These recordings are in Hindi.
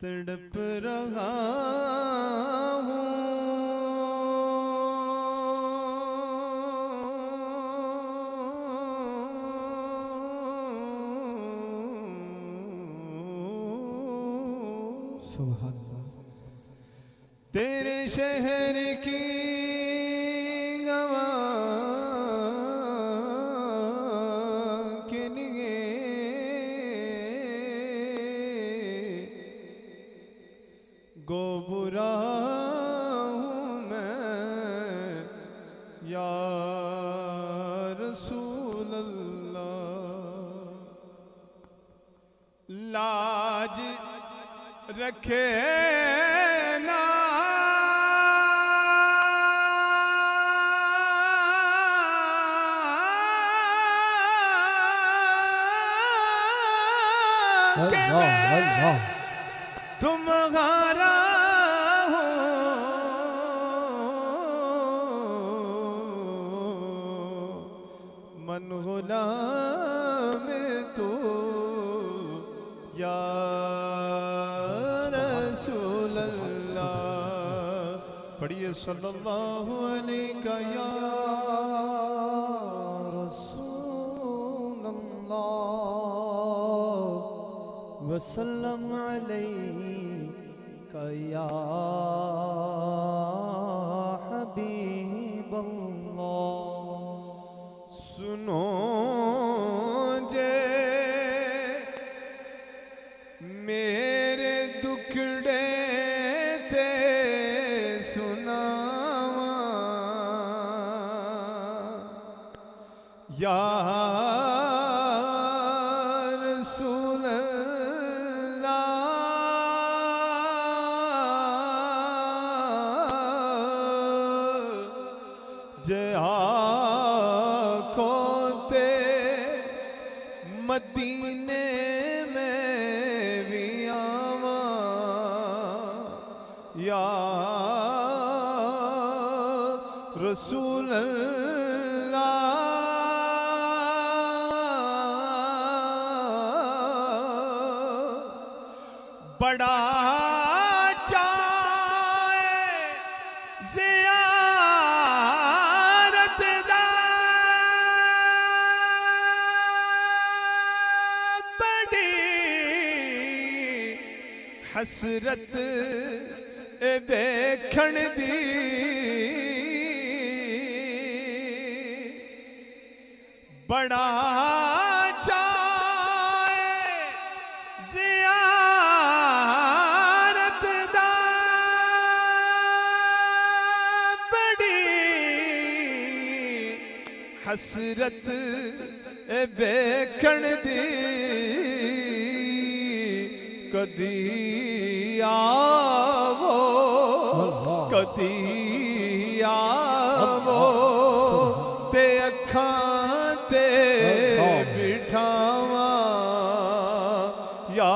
तड़प रहा हूँ सुभान अल्लाह। तेरे शहर की गवा के लिए गो बुरा हूँ मैं या रसूल अल्लाह। लाज रखे ना अल्लाह अल्लाह। तुम्हारा हो मन गुलाम तो या रसूल अल्लाह। पढ़िए सल्लल्लाहु अलैहि या रसूल अल्लाह वसल्लम अलैका या हबीब अल्लाह। सुनो जे मेरे दुखड़े ते सुनावा या रसूल जय आँखों ते मदीने में भी आवा या रसूल अल्लाह। बड़ा चाहे ज़ियारत दा बड़ी हसरत वेखण दी। बड़ा चाहे ज़ियारत दा बड़ी हसरत वेखण दी। कदी आवो कदी आवो ते अखां ते बिठावा या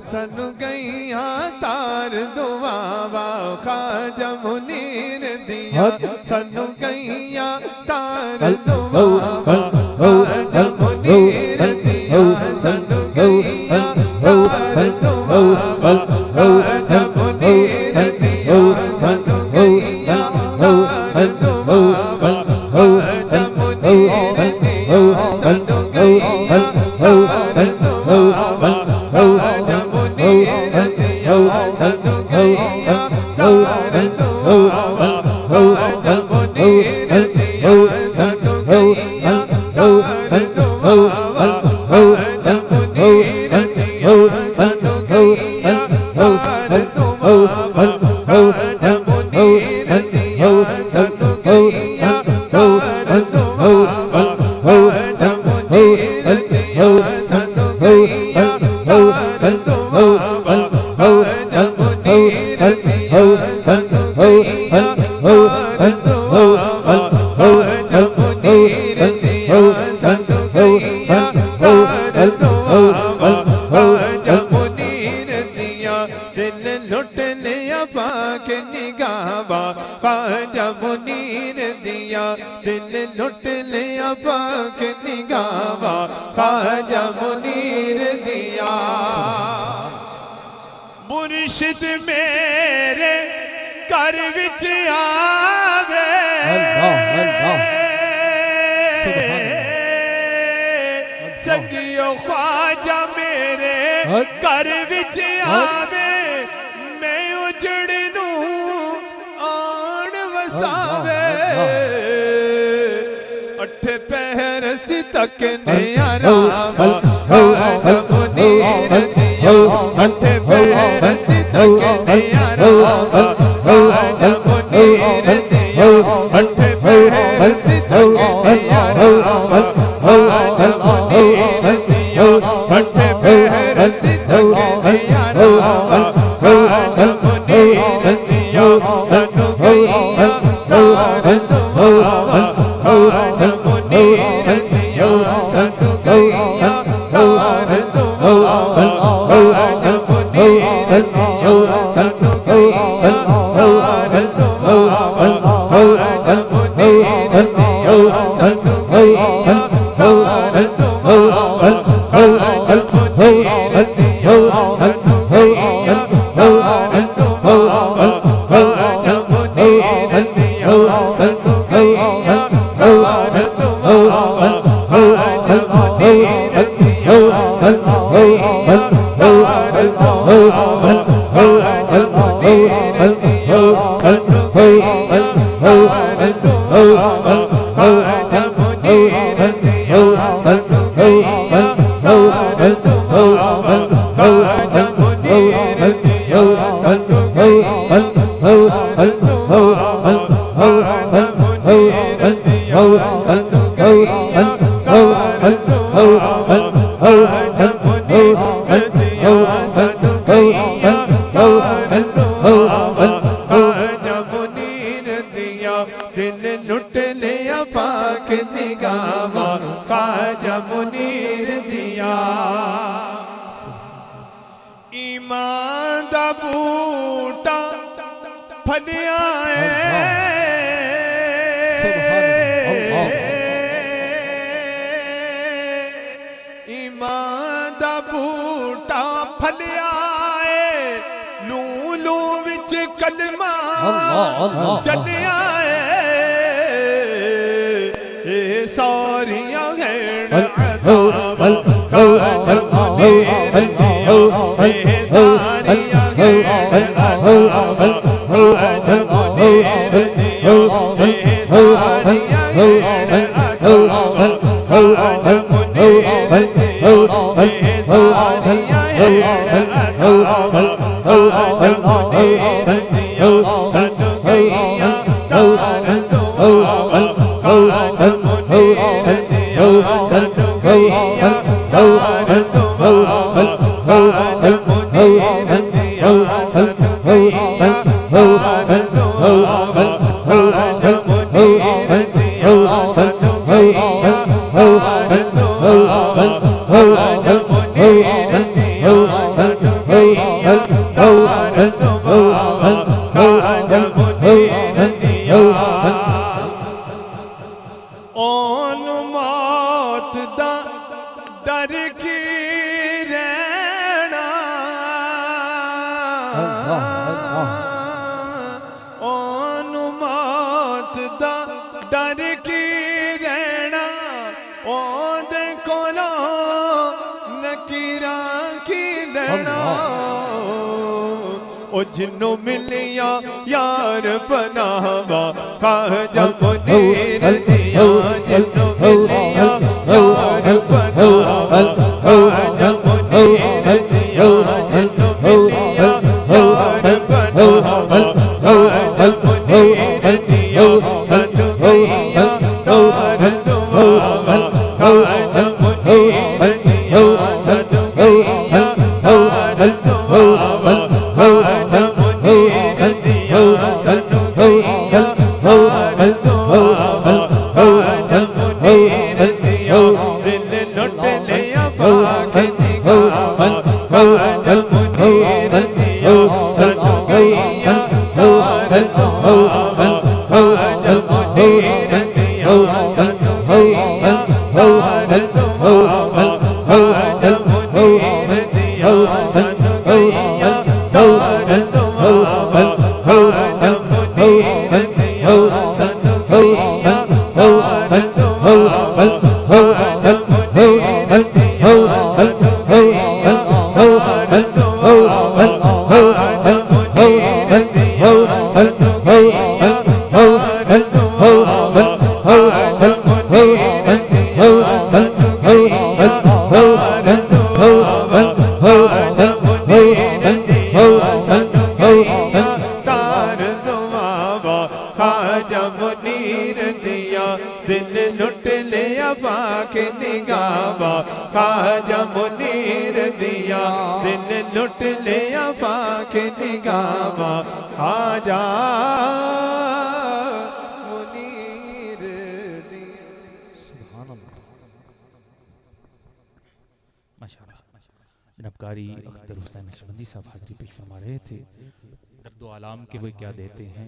सानू गईया तार दुआवा ख्वाजा मुनीर दिया। सानू गईया तार दुआवा ख्वाजा मुनीर दिया। सानू गईया तार दुआवा ख्वाजा मुनीर दिया। सानू गईया तार दुआवा ख्वाजा मुनीर दिया। सानू गईया तार दुआवा ख्वाजा मुनीर दिया। सानू गईया तार दुआवा ख्वाजा मुनीर दिया। सानू गईया तार दुआवा ख्वाजा मुनीर दिया। सानू गईया तार दुआवा खाजा मुनीर दिया सानू गैया तार दुआवा खाजा मुनीर दिया सानू गैया तार दुआवा खाजा मुनीर दिया सानू गैया तार दुआवा खाजा मुनीर दिया सानू गैया तार दुआवा खाजा मुनीर दिया दिल लुट लिया पाक निगावा खाजा मुनीर दिया दिल लुट लिया पाक निगावा खाजा मुनीर दिया मुर्शिद मेरे घर विच आवे सखियो ख्वाजा मेरे घर विच आवे मैं उजड़ नू आन वसावे अठ पहर सी तक नियारावा खाजा मुनीर दिया अठ पहर सी तक नियारावा खाजा मुनीर दिया अठ पहर सी तक नियारावा खाजा मुनीर दिया अठ पहर सी तक नियारावा खाजा मुनीर दिया सानू गैया तार दुआवा खाजा मुनीर दिया सानू गैया तार दुआवा खाजा मुनीर दिया सानू गैया तार दुआवा खाजा मुनीर दिया सानू गैया तार दुआवा खाजा मुनीर दिया सानू गैया तार दुआवा खाजा मुनीर दिया सानू गैया तार दुआवा खाजा मुनीर दिया सानू गैया तार दुआवा खाजा मुनीर दिया सानू गैया तार दुआवा खाजा मुनीर दिया सानू गैया तार दुआवा खाजा मुनीर दिया सानू गैया तार दुआवा खाजा मुनीर दिया सानू गैया तार दुआवा खाजा मुनीर दिया सानू गैया तार दुआवा खाजा मुनीर दिया दिल लुट लिया पाक निगावा खाजा मुनीर दिया ईमान दा बूटा फलिया ईमान दा बूटा फलिया लू लू विच कलमा चलिया सारिया हैन अदावल खाजा मुनीर दिया सारिया हैन अदावल खाजा मुनीर दिया सारिया हैन अदावल खाजा मुनीर दिया सारिया हैन अदावल खाजा मुनीर दिया सानू गैया तार दुआवा खाजा मुनीर दिया सानू गैया तार दुआवा खाजा मुनीर दिया सानू गैया तार दुआवा खाजा मुनीर दिया सानू गैया तार दुआवा खाजा मुनीर दिया सानू गैया तार दुआवा खाजा मुनीर दिया ओन मौत दा डर की रहना ओन मौत दा डर की रहना ओदे कोलो नकीरा की लेना ओ जिन्नू मिलिया यार बनावा खाजा मुनीर दिया जिन्नू मिलिया यार बनावा खाजा मुनीर दिया जिन्नू मिलिया यार बनावा ख्वाजा मुनीर दिया सानू किया हार दुआवा ख्वाजा मुनीर दिया सानू किया हार दुआवा ख्वाजा मुनीर दिया सानू किया हार दुआवा ख्वाजा मुनीर दिया सानू किया हार दुआवा ख्वाजा मुनीर दिया सानू किया तार दुआवा ख्वाजा मुनीर दिया दिल लुट लिया पाक निगावा ख्वाजा मुनीर दिया दिल लुट लिया पाक निगावा ख्वाजा मुनीर दिया। माशाअल्लाह। जनाब कारी अख्तर हुसैन नक्शबंदी साहब हाज़री पेश फरमा रहे थे। दर्द व आलाम के वो क्या देते हैं।